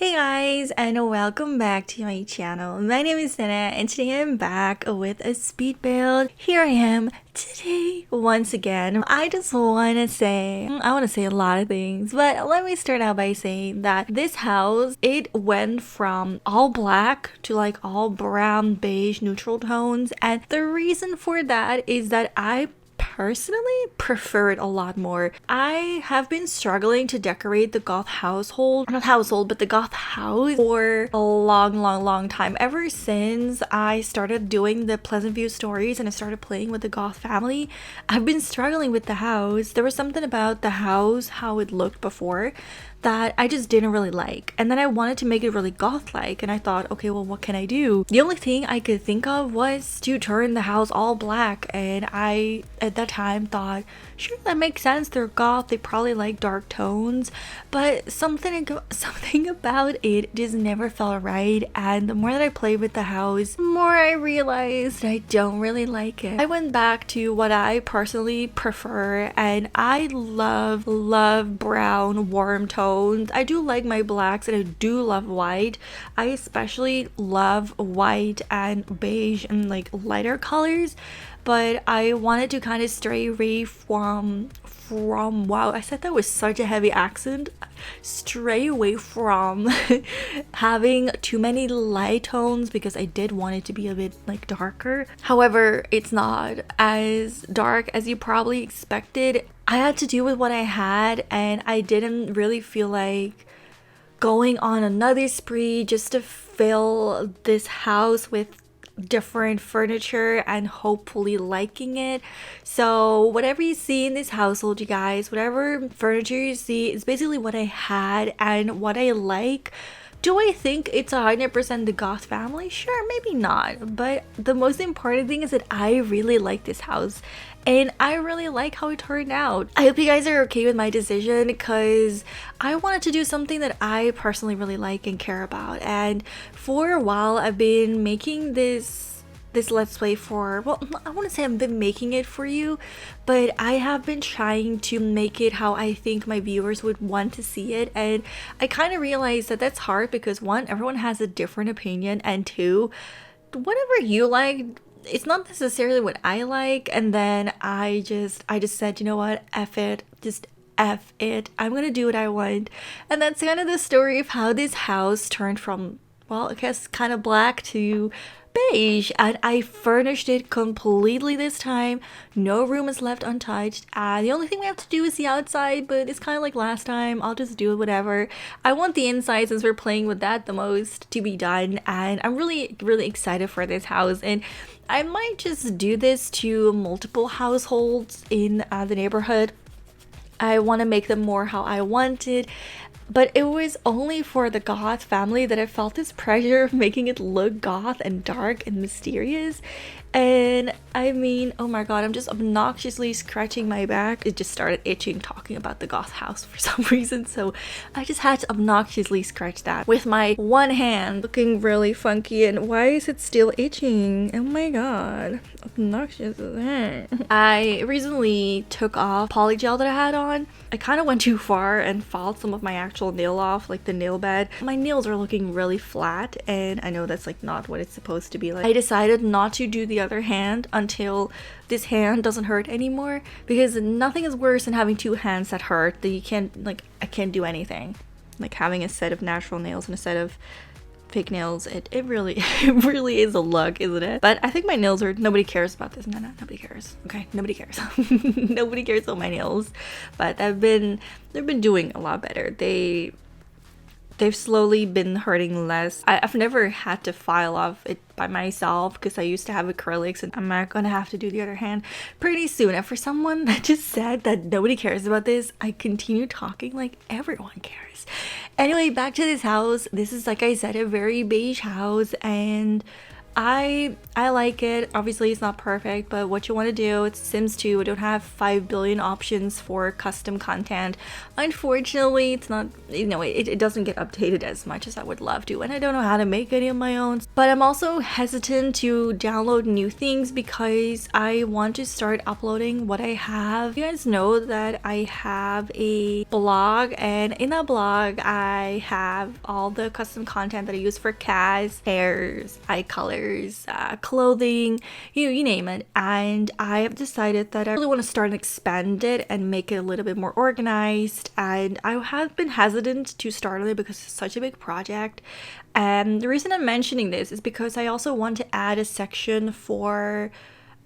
Hey guys, and welcome back to my channel. My name is Nenna, and today I'm back with a speed build. Here I am today once again. I want to say a lot of things, but let me start out by saying that this house, it went from all black to like all brown, beige, neutral tones, and the reason for that is that I personally prefer it a lot more. I have been struggling to decorate the Goth household, not household, but the Goth house for a long time. Ever since I started doing the Pleasantview stories and I started playing with the Goth family, I've been struggling with the house. There was something about the house, how it looked before, that I just didn't really like. And then I wanted to make it really goth-like, and I thought, okay, well, what can I do? The only thing I could think of was to turn the house all black, and I, at that time, thought, sure, that makes sense. They're goth, they probably like dark tones, but something about it just never felt right. And the more that I played with the house, the more I realized I don't really like it. I went back to what I personally prefer, and I love brown warm tones. I do like my blacks, and I do love white. I especially love white and beige and like lighter colors, but I wanted to kind of stray away from wow, I said that was such a heavy accent. Stray away from having too many light tones, because I did want it to be a bit like darker. However, it's not as dark as you probably expected. I had to deal with what I had, and I didn't really feel like going on another spree just to fill this house with different furniture and hopefully liking it. So whatever you see in this household, you guys, whatever furniture you see is basically what I had and what I like. Do I think it's 100% the Goth family? Sure, maybe not. But the most important thing is that I really like this house, and I really like how it turned out. I hope you guys are okay with my decision, because I wanted to do something that I personally really like and care about. And for a while, I've been making this let's play for, well, I want to say I've been making it for you, but I have been trying to make it how I think my viewers would want to see it. And I kind of realized that that's hard, because one, everyone has a different opinion, and two, whatever you like, it's not necessarily what I like. And then I just said, you know what, F it, just F it, I'm gonna do what I want. And that's kind of the story of how this house turned from, well, I guess kind of black to beige, and I furnished it completely this time. No room is left untouched. The only thing we have to do is the outside, but it's kind of like last time. I'll just do it, whatever. I want the inside, since we're playing with that the most, to be done, and I'm really excited for this house. And I might just do this to multiple households in the neighborhood. I want to make them more how I wanted. But it was only for the Goth family that I felt this pressure of making it look goth and dark and mysterious. And I mean, oh my god, I'm just obnoxiously scratching my back. It just started itching talking about the Goth house for some reason, so I just had to obnoxiously scratch that with my one hand, looking really funky. And why is it still itching? Oh my god, obnoxious as that. I recently took off polygel that I had on. I kind of went too far and filed some of my actual nail off, like the nail bed. My nails are looking really flat, and I know that's like not what it's supposed to be like. I decided not to do the other hand until this hand doesn't hurt anymore, because nothing is worse than having two hands that hurt, that you can't, like, I can't do anything. Like having a set of natural nails and a set of fake nails, it really is a look, isn't it? But I think my nails are, nobody cares about this. No, nobody cares. Okay, nobody cares. Nobody cares about my nails, but they've been doing a lot better. They've slowly been hurting less. I've never had to file off it by myself, because I used to have acrylics, and I'm not gonna have to do the other hand pretty soon. And for someone that just said that nobody cares about this, I continue talking like everyone cares. Anyway, back to this house. This is, like I said, a very beige house, and I like it. Obviously it's not perfect, but what you want to do, it's Sims 2. We don't have 5 billion options for custom content. Unfortunately, it's not, you know, it doesn't get updated as much as I would love to, and I don't know how to make any of my own. But I'm also hesitant to download new things because I want to start uploading what I have. You guys know that I have a blog, and in that blog I have all the custom content that I use for cats, hairs, eye colors, clothing, you name it. And I have decided that I really want to start and expand it and make it a little bit more organized. And I have been hesitant to start on it because it's such a big project. And the reason I'm mentioning this is because I also want to add a section for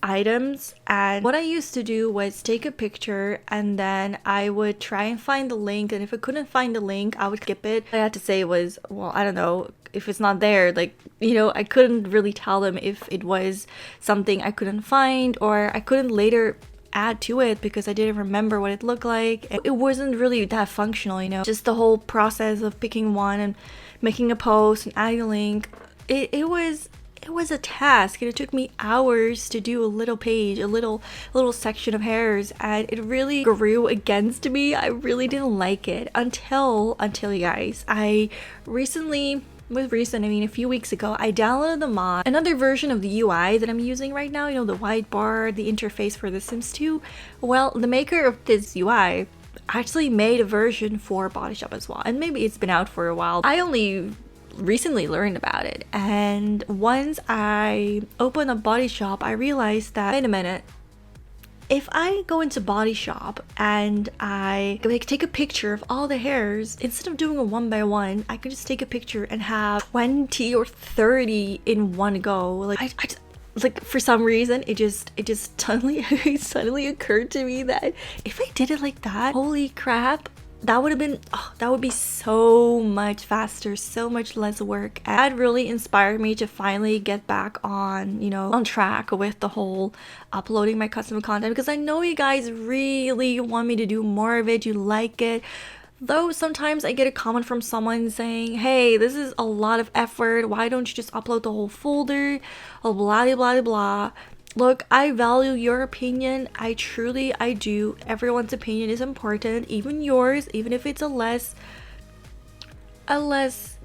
items. And what I used to do was take a picture and then I would try and find the link, and if I couldn't find the link I would skip it. What I had to say was, well, I don't know, if it's not there, like, you know, I couldn't really tell them if it was something I couldn't find, or I couldn't later add to it because I didn't remember what it looked like. It wasn't really that functional, you know, just the whole process of picking one and making a post and adding a link. It was a task, and it took me hours to do a little page, a little section of hairs, and it really grew against me. I really didn't like it until you guys, I recently, I mean a few weeks ago, I downloaded the mod, another version of the UI that I'm using right now, you know, the white bar, the interface for The Sims 2. Well, the maker of this UI actually made a version for Body Shop as well, and maybe it's been out for a while. I only recently learned about it, and once I opened up Body Shop I realized that, wait a minute, if I go into Body Shop and I take a picture of all the hairs, instead of doing a one by one, I could just take a picture and have 20 or 30 in one go. Like I just, like, for some reason it just suddenly it suddenly occurred to me that if I did it like that, holy crap, that would have been, oh, that would be so much faster, so much less work. And that really inspired me to finally get back on, you know, on track with the whole uploading my custom content, because I know you guys really want me to do more of it. You like it. Though sometimes I get a comment from someone saying, hey, this is a lot of effort, why don't you just upload the whole folder, blah blah blah blah. Look, I value your opinion. I do. Everyone's opinion is important, even yours, even if it's a less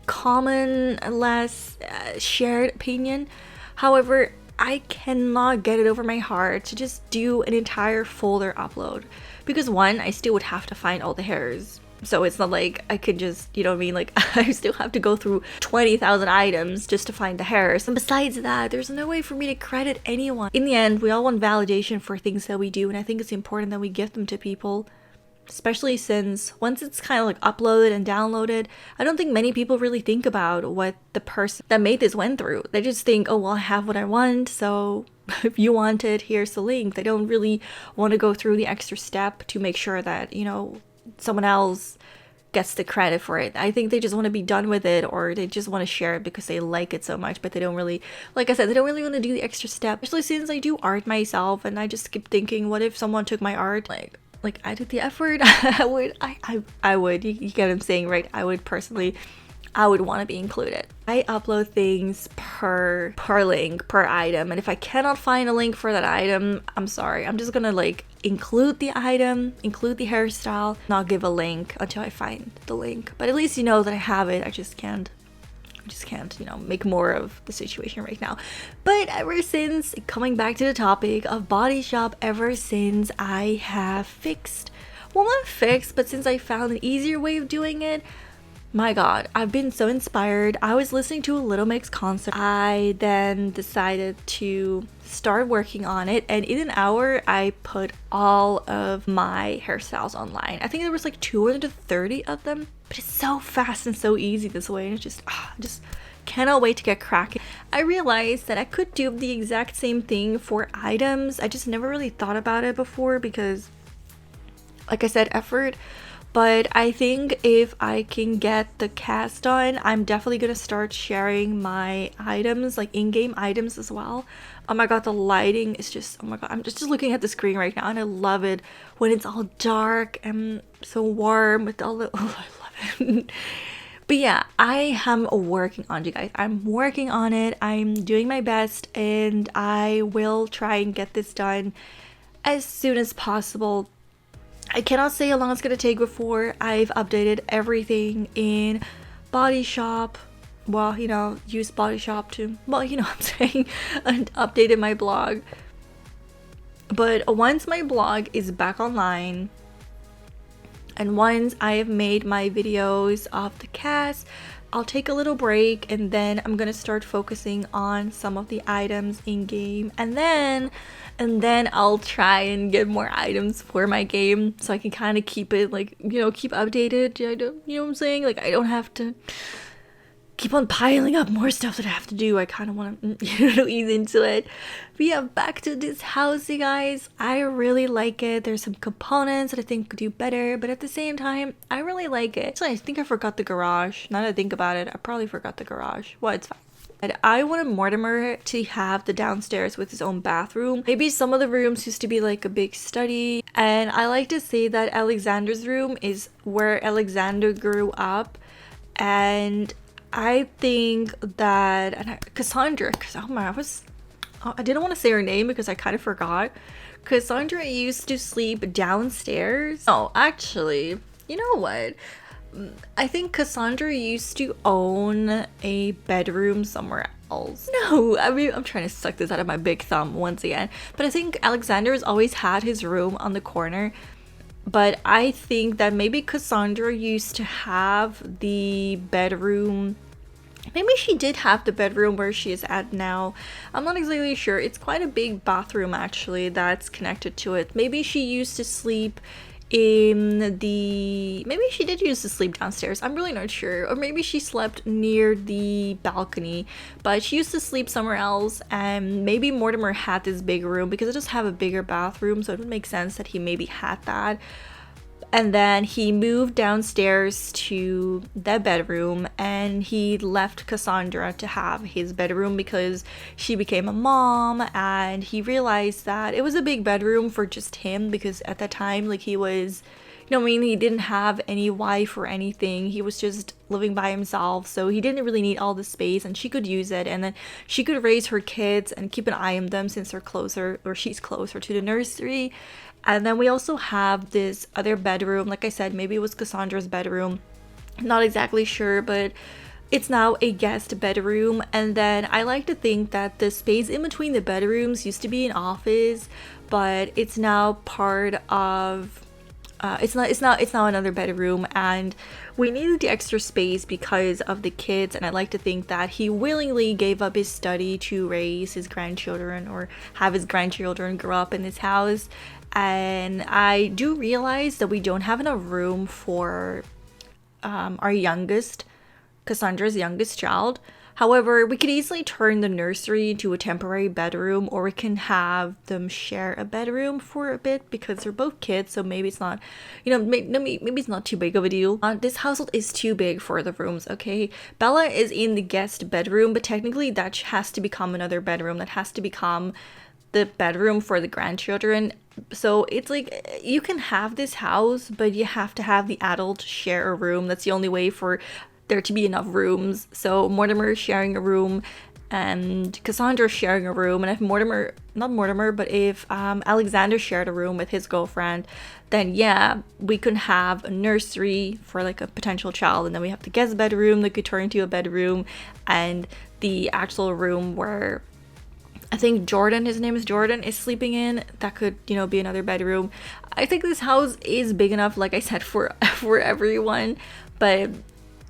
common, a less shared opinion. However, I cannot get it over my heart to just do an entire folder upload, because one, I still would have to find all the hairs. So it's not like I could just, you know what I mean, like I still have to go through 20,000 items just to find the hairs. And besides that, there's no way for me to credit anyone. In the end, we all want validation for things that we do, and I think it's important that we give them to people, especially since once it's kind of like uploaded and downloaded, I don't think many people really think about what the person that made this went through. They just think, oh well, I have what I want, so if you want it, here's the link. They don't really want to go through the extra step to make sure that, you know, someone else gets the credit for it. I think they just want to be done with it, or they just want to share it because they like it so much, but they don't really, like I said, they don't really want to do the extra step. Especially since I do art myself, and I just keep thinking, what if someone took my art, like I did the effort. I would, you get what I'm saying, right? I would personally, I would want to be included. I upload things per link, per item, and if I cannot find a link for that item, I'm sorry, I'm just gonna like include the item, include the hairstyle, not give a link until I find the link. But at least you know that I have it. I just can't, you know, make more of the situation right now. But ever since, coming back to the topic of Body Shop, ever since I have fixed, well, not fixed, but since I found an easier way of doing it, my god, I've been so inspired. I was listening to a Little Mix concert. I then decided to start working on it, and in an hour I put all of my hairstyles online. I think there was like 230 of them, but it's so fast and so easy this way, and it's just cannot wait to get cracking. I realized that I could do the exact same thing for items. I just never really thought about it before because, like I said, effort. But I think if I can get the cast done, I'm definitely gonna start sharing my items, like in-game items as well. Oh my god, the lighting is just, oh my god, I'm just looking at the screen right now, and I love it when it's all dark and so warm with all the, oh, I love it. But yeah, I am working on it, guys. I'm working on it. I'm doing my best, and I will try and get this done as soon as possible. I cannot say how long it's gonna take before I've updated everything in Body Shop. Well, you know, use Body Shop to, well, you know what I'm saying, and updated my blog. But once my blog is back online, and once I have made my videos of the cast, I'll take a little break, and then I'm gonna start focusing on some of the items in game, and then I'll try and get more items for my game so I can kind of keep it, like, you know, keep updated. You know what I'm saying? Like, I don't have to keep on piling up more stuff that I have to do. I kind of want to, you know, ease into it. But yeah, back to this house, you guys. I really like it. There's some components that I think could do better, but at the same time, I really like it. So I think I forgot the garage. Now that I think about it, I probably forgot the garage. Well, it's fine. And I wanted Mortimer to have the downstairs with his own bathroom. Maybe some of the rooms used to be like a big study. And I like to say that Alexander's room is where Alexander grew up. And I think that, and Cassandra, because oh my, I didn't want to say her name because I kind of forgot. Cassandra used to sleep downstairs. Oh, actually, you know what? I think Cassandra used to own a bedroom somewhere else. No, I mean, I'm trying to suck this out of my big thumb once again. But I think Alexander's always had his room on the corner. But I think that maybe Cassandra used to have the bedroom. Maybe she did have the bedroom where she is at now. I'm not exactly sure. It's quite a big bathroom actually that's connected to it. Maybe she used to sleep in the, maybe she did used to sleep downstairs. I'm really not sure. Or maybe she slept near the balcony, but she used to sleep somewhere else. And maybe Mortimer had this big room because it does have a bigger bathroom, so it would make sense that he maybe had that. And then he moved downstairs to the bedroom, and he left Cassandra to have his bedroom because she became a mom, and he realized that it was a big bedroom for just him because at that time, like, he was, you know what I mean, he didn't have any wife or anything. He was just living by himself, so he didn't really need all the space, and she could use it, and then she could raise her kids and keep an eye on them since they're closer, or she's closer to the nursery. And then we also have this other bedroom. Like I said, maybe it was Cassandra's bedroom. Not exactly sure, but it's now a guest bedroom. And then I like to think that the space in between the bedrooms used to be an office, but it's now part of it's now another bedroom, and we needed the extra space because of the kids. And I like to think that he willingly gave up his study to raise his grandchildren or have his grandchildren grow up in this house. And I do realize that we don't have enough room for our youngest, Cassandra's youngest child. However, we could easily turn the nursery into a temporary bedroom, or we can have them share a bedroom for a bit because they're both kids, so maybe it's not, you know, maybe it's not too big of a deal. This household is too big for the rooms, okay? Bella is in the guest bedroom, but technically that has to become another bedroom. That has to become the bedroom for the grandchildren. So it's like, you can have this house, but you have to have the adult share a room. That's the only way for there to be enough rooms. So Mortimer is sharing a room and Cassandra is sharing a room. And if Alexander shared a room with his girlfriend, then yeah, we could have a nursery for like a potential child, and then we have the guest bedroom that could turn into a bedroom, and the actual room where I think Jordan, his name is Jordan, is sleeping in, that could, you know, be another bedroom. I think this house is big enough, like I said, for everyone. But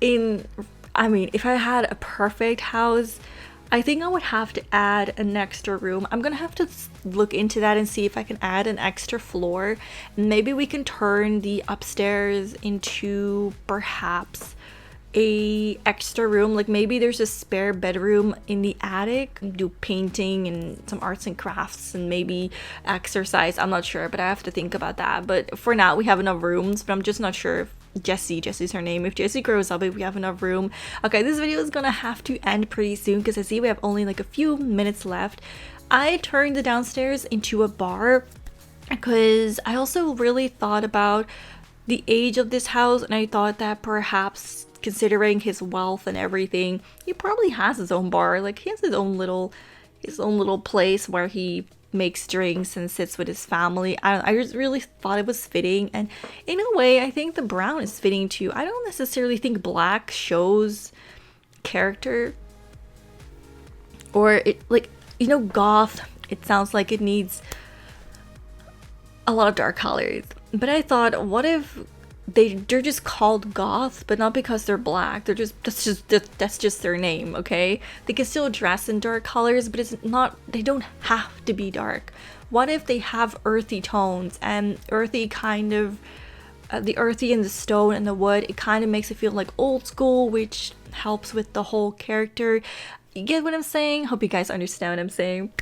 if I had a perfect house, I think I would have to add an extra room. I'm gonna have to look into that and see if I can add an extra floor. Maybe we can turn the upstairs into perhaps a extra room. Like maybe there's a spare bedroom in the attic, do painting and some arts and crafts and maybe exercise. I'm not sure, but I have to think about that. But for now we have enough rooms, but I'm just not sure if Jessie's her name, if Jessie grows up, if we have enough room. Okay, this video is gonna have to end pretty soon because I see we have only like a few minutes left. I turned the downstairs into a bar because I also really thought about the age of this house, and I thought that perhaps considering his wealth and everything, he probably has his own bar. Like he has his own little place where he makes drinks and sits with his family. I just really thought it was fitting, and in a way I think the brown is fitting too. I don't necessarily think black shows character, or it, like, you know, goth, it sounds like it needs a lot of dark colors. But I thought, what if they're just called goths, but not because they're black. They're just that's just their name, okay? They can still dress in dark colors, but it's not, they don't have to be dark. What if they have earthy tones and earthy kind of the earthy and the stone and the wood, it kind of makes it feel like old school, which helps with the whole character. You get what I'm saying? Hope you guys understand what I'm saying.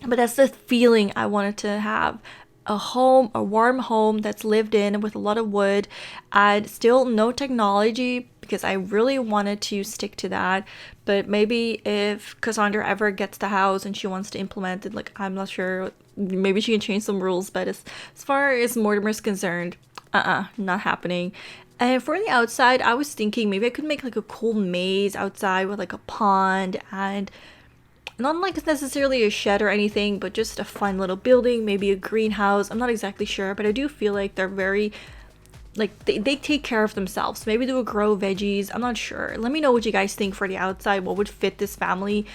But that's the feeling I wanted to have. A home, a warm home that's lived in with a lot of wood, and still no technology, because I really wanted to stick to that. But maybe if Cassandra ever gets the house and she wants to implement it, like, I'm not sure, maybe she can change some rules. But as far as Mortimer's concerned, not happening. And for the outside, I was thinking maybe I could make like a cool maze outside with like a pond, and not like necessarily a shed or anything, but just a fun little building, maybe a greenhouse. I'm not exactly sure, but I do feel like they're very, like, they take care of themselves. Maybe they will grow veggies. I'm not sure. Let me know what you guys think for the outside. What would fit this family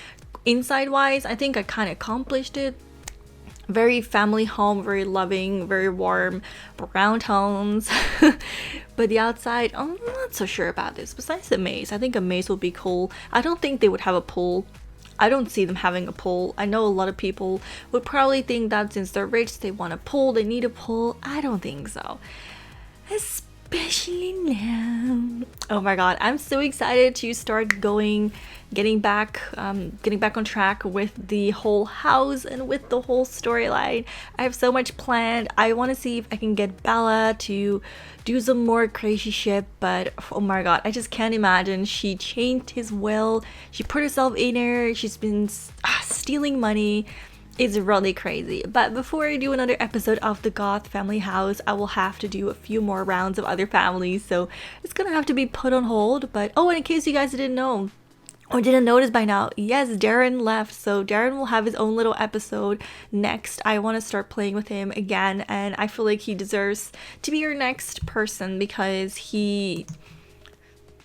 inside wise? I think I kind of accomplished it. Very family home, very loving, very warm, brown tones. But the outside, I'm not so sure about this. Besides the maze, I think a maze would be cool. I don't think they would have a pool. I don't see them having a pool. I know a lot of people would probably think that since they're rich, they want a pool, they need a pool. I don't think so. Especially now. Oh my god, I'm so excited to start getting back on track with the whole house and with the whole storyline. I have so much planned. I want to see if I can get Bella to do some more crazy shit, but oh my god, I just can't imagine. She changed his will, she put herself in there, she's been stealing money. It's really crazy. But before I do another episode of the Goth family house, I will have to do a few more rounds of other families, so it's gonna have to be put on hold. But oh, and in case you guys didn't know or didn't notice by now, yes, Darren left, so Darren will have his own little episode next. I want to start playing with him again, and I feel like he deserves to be your next person because he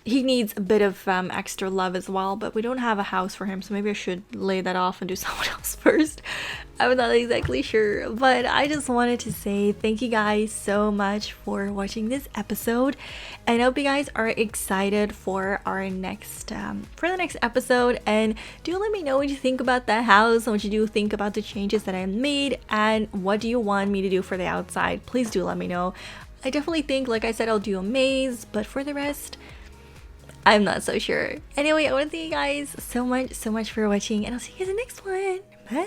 needs a bit of extra love as well. But we don't have a house for him, so maybe I should lay that off and do someone else first. I'm not exactly sure, but I just wanted to say thank you guys so much for watching this episode, and I hope you guys are excited for our next the next episode. And do let me know what you think about the house and what you do think about the changes that I made, and what do you want me to do for the outside. Please do let me know. I definitely think, like I said, I'll do a maze, but for the rest, I'm not so sure. Anyway, I want to thank you guys so much for watching, and I'll see you guys in the next one. Bye!